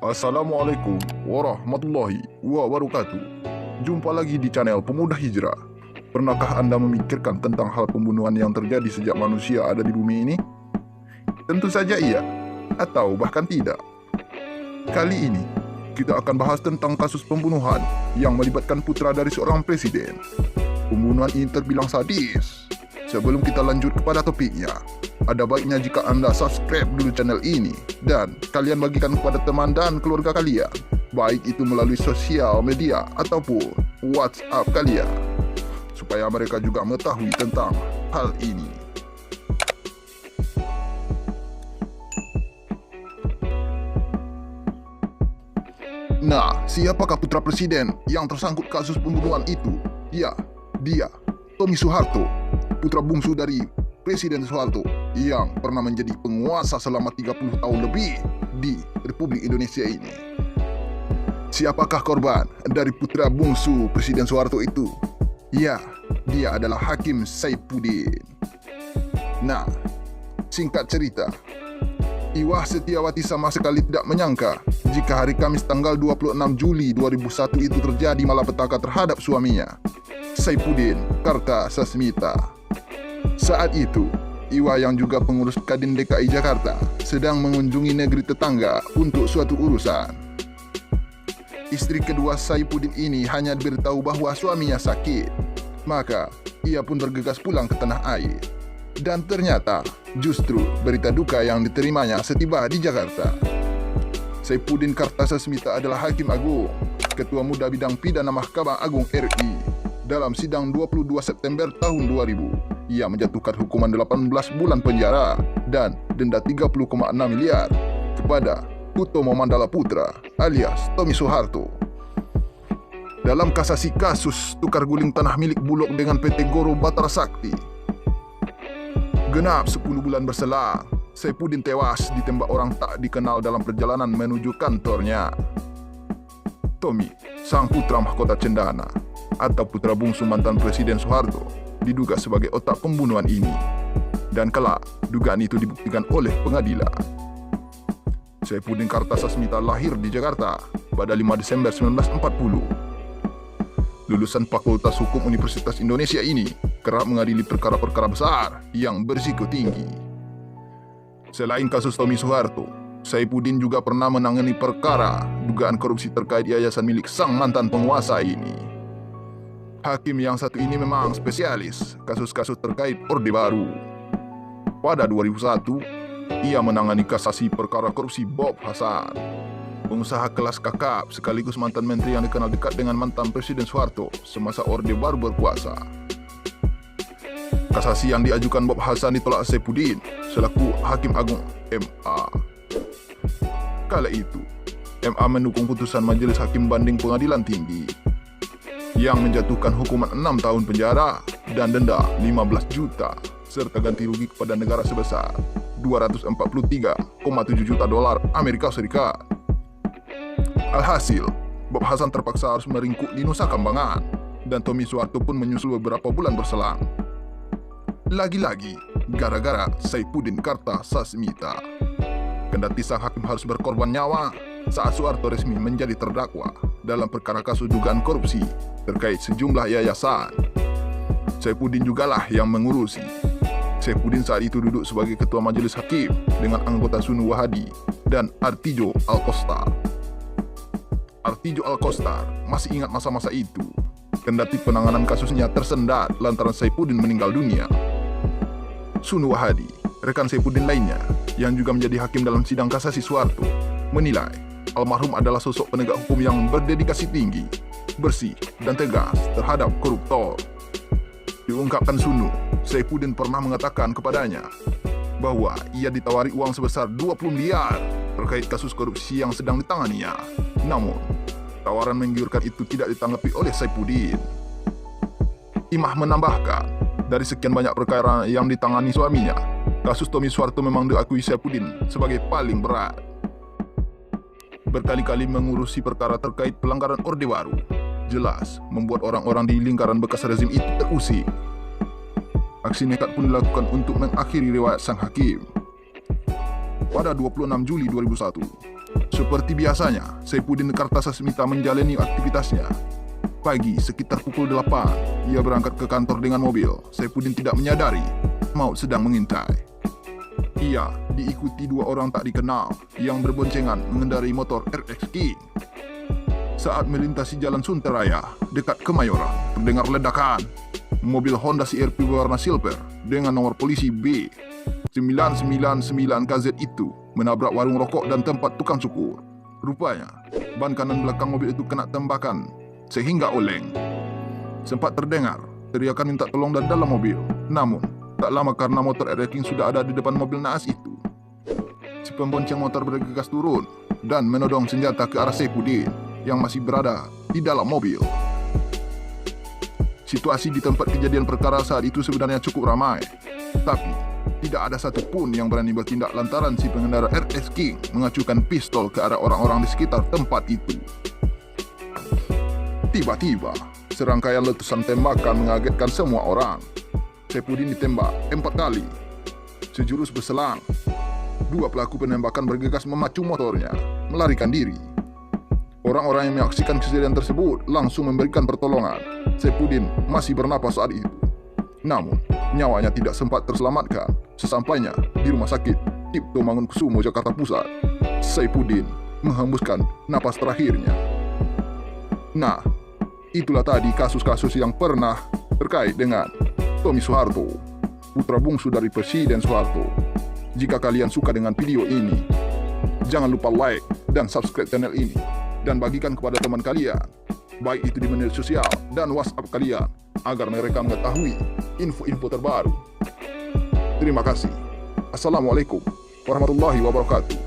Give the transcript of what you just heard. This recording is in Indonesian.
Assalamualaikum warahmatullahi wabarakatuh. Jumpa lagi di channel Pemuda Hijrah. Pernahkah Anda memikirkan tentang hal pembunuhan yang terjadi sejak manusia ada di bumi ini? Tentu saja iya, atau bahkan tidak. Kali ini, kita akan bahas tentang kasus pembunuhan yang melibatkan putra dari seorang presiden. Pembunuhan ini terbilang sadis. Sebelum kita lanjut kepada topiknya, ada baiknya jika Anda subscribe dulu channel ini dan kalian bagikan kepada teman dan keluarga kalian, baik itu melalui sosial media ataupun WhatsApp kalian, supaya mereka juga mengetahui tentang hal ini. Nah, siapakah putra presiden yang tersangkut kasus pembunuhan itu? Ya, dia, Tommy Soeharto, putra bungsu dari Presiden Soeharto yang pernah menjadi penguasa selama 30 tahun lebih di Republik Indonesia ini. Siapakah korban dari putra bungsu Presiden Soeharto itu? Ya, dia adalah Hakim Saifuddin. Nah, singkat cerita, Iwah Setiawati sama sekali tidak menyangka jika hari Kamis tanggal 26 Juli 2001 itu terjadi malapetaka terhadap suaminya, Saifuddin Kartasasmita. Saat itu, Iwa yang juga pengurus Kadin DKI Jakarta sedang mengunjungi negeri tetangga untuk suatu urusan. Istri kedua Saifuddin ini hanya diberitahu bahwa suaminya sakit, maka ia pun bergegas pulang ke tanah air. Dan ternyata justru berita duka yang diterimanya setiba di Jakarta. Saifuddin Kartasasmita adalah Hakim Agung, Ketua Muda Bidang Pidana Mahkamah Agung RI. Dalam sidang 22 September tahun 2000, ia menjatuhkan hukuman 18 bulan penjara dan denda 30,6 miliar kepada Hutomo Mandala Putra alias Tommy Soeharto. Dalam kasasi kasus tukar guling tanah milik Bulog dengan PT Goro Batara Sakti. Genap 10 bulan berselang, Saifuddin tewas ditembak orang tak dikenal dalam perjalanan menuju kantornya. Tommy, sang putra mahkota cendana atau putra bungsu mantan Presiden Soeharto, diduga sebagai otak pembunuhan ini. Dan kelak, dugaan itu dibuktikan oleh pengadilan. Saifuddin Kartasasmita lahir di Jakarta pada 5 Desember 1940. Lulusan Fakultas Hukum Universitas Indonesia ini kerap mengadili perkara-perkara besar yang berisiko tinggi. Selain kasus Tommy Soeharto, Saifuddin juga pernah menangani perkara dugaan korupsi terkait yayasan milik sang mantan penguasa ini. Hakim yang satu ini memang spesialis kasus-kasus terkait Orde Baru. Pada 2001, ia menangani kasasi perkara korupsi Bob Hasan, pengusaha kelas kakap sekaligus mantan menteri yang dikenal dekat dengan mantan Presiden Soeharto semasa Orde Baru berkuasa. Kasasi yang diajukan Bob Hasan ditolak Saifuddin selaku Hakim Agung MA. Kala itu, MA mendukung putusan Majelis Hakim Banding Pengadilan Tinggi yang menjatuhkan hukuman 6 tahun penjara dan denda 15 juta serta ganti rugi kepada negara sebesar 243,7 juta dolar Amerika Serikat. Alhasil, Bob Hasan terpaksa harus meringkuk di Nusa Kambangan dan Tommy Soeharto pun menyusul beberapa bulan berselang. Lagi-lagi, gara-gara Saifuddin Kartasasmita. Kendati sang hakim harus berkorban nyawa saat Soeharto resmi menjadi terdakwa dalam perkara kasus dugaan korupsi terkait sejumlah yayasan. Saifuddin jugalah yang mengurusi. Saifuddin saat itu duduk sebagai ketua majelis hakim dengan anggota Sunu Wahadi dan Artijo Alkostar. Artijo Alkostar masih ingat masa-masa itu, kendati penanganan kasusnya tersendat lantaran Saifuddin meninggal dunia. Sunu Wahadi, rekan Saifuddin lainnya yang juga menjadi hakim dalam sidang kasasi Soeharto, menilai almarhum adalah sosok penegak hukum yang berdedikasi tinggi, bersih, dan tegas terhadap koruptor. Diungkapkan Sunu, Saifuddin pernah mengatakan kepadanya bahwa ia ditawari uang sebesar 20 miliar terkait kasus korupsi yang sedang ditanganinya. Namun, tawaran menggiurkan itu tidak ditanggapi oleh Saifuddin. Imah menambahkan, dari sekian banyak perkara yang ditangani suaminya, kasus Tommy Soeharto memang diakui Saifuddin sebagai paling berat. Berkali-kali mengurusi perkara terkait pelanggaran Orde Baru, jelas membuat orang-orang di lingkaran bekas rezim itu terusik. Aksi nekat pun dilakukan untuk mengakhiri riwayat sang hakim. pada 26 Juli 2001. Seperti biasanya, Saifuddin Kartasasmita menjalani aktivitasnya. Pagi sekitar pukul 8, ia berangkat ke kantor dengan mobil. Saifuddin tidak menyadari maut sedang mengintai. Ia diikuti dua orang tak dikenal yang berboncengan mengendarai motor RX King. Saat melintasi jalan Sunteraya dekat Kemayoran, terdengar ledakan. Mobil Honda CR-V berwarna silver dengan nomor polisi B999KZ itu menabrak warung rokok dan tempat tukang cukur. Rupanya, ban kanan belakang mobil itu kena tembakan sehingga oleng. Sempat terdengar teriakan minta tolong dari dalam mobil. Namun, tak lama karena motor RX King sudah ada di depan mobil naas itu. Si pembonceng motor bergegas turun dan menodong senjata ke arah Saifuddin yang masih berada di dalam mobil. Situasi di tempat kejadian perkara saat itu sebenarnya cukup ramai, tapi tidak ada satupun yang berani bertindak lantaran si pengendara RX King mengacukan pistol ke arah orang-orang di sekitar tempat itu. Tiba-tiba, serangkaian letusan tembakan mengagetkan semua orang. Saifuddin ditembak 4 kali. Sejurus berselang, dua pelaku penembakan bergegas memacu motornya, melarikan diri. Orang-orang yang menyaksikan kejadian tersebut langsung memberikan pertolongan. Saifuddin masih bernapas saat itu. Namun, nyawanya tidak sempat terselamatkan. Sesampainya di rumah sakit Cipto Mangunkusumo, Jakarta Pusat, Saifuddin menghembuskan napas terakhirnya. Nah, itulah tadi kasus-kasus yang pernah terkait dengan Tommy Soeharto, putra bungsu dari Presiden Soeharto. Jika kalian suka dengan video ini, jangan lupa like dan subscribe channel ini, dan bagikan kepada teman kalian, baik itu di media sosial dan WhatsApp kalian, agar mereka mengetahui info-info terbaru. Terima kasih. Assalamualaikum warahmatullahi wabarakatuh.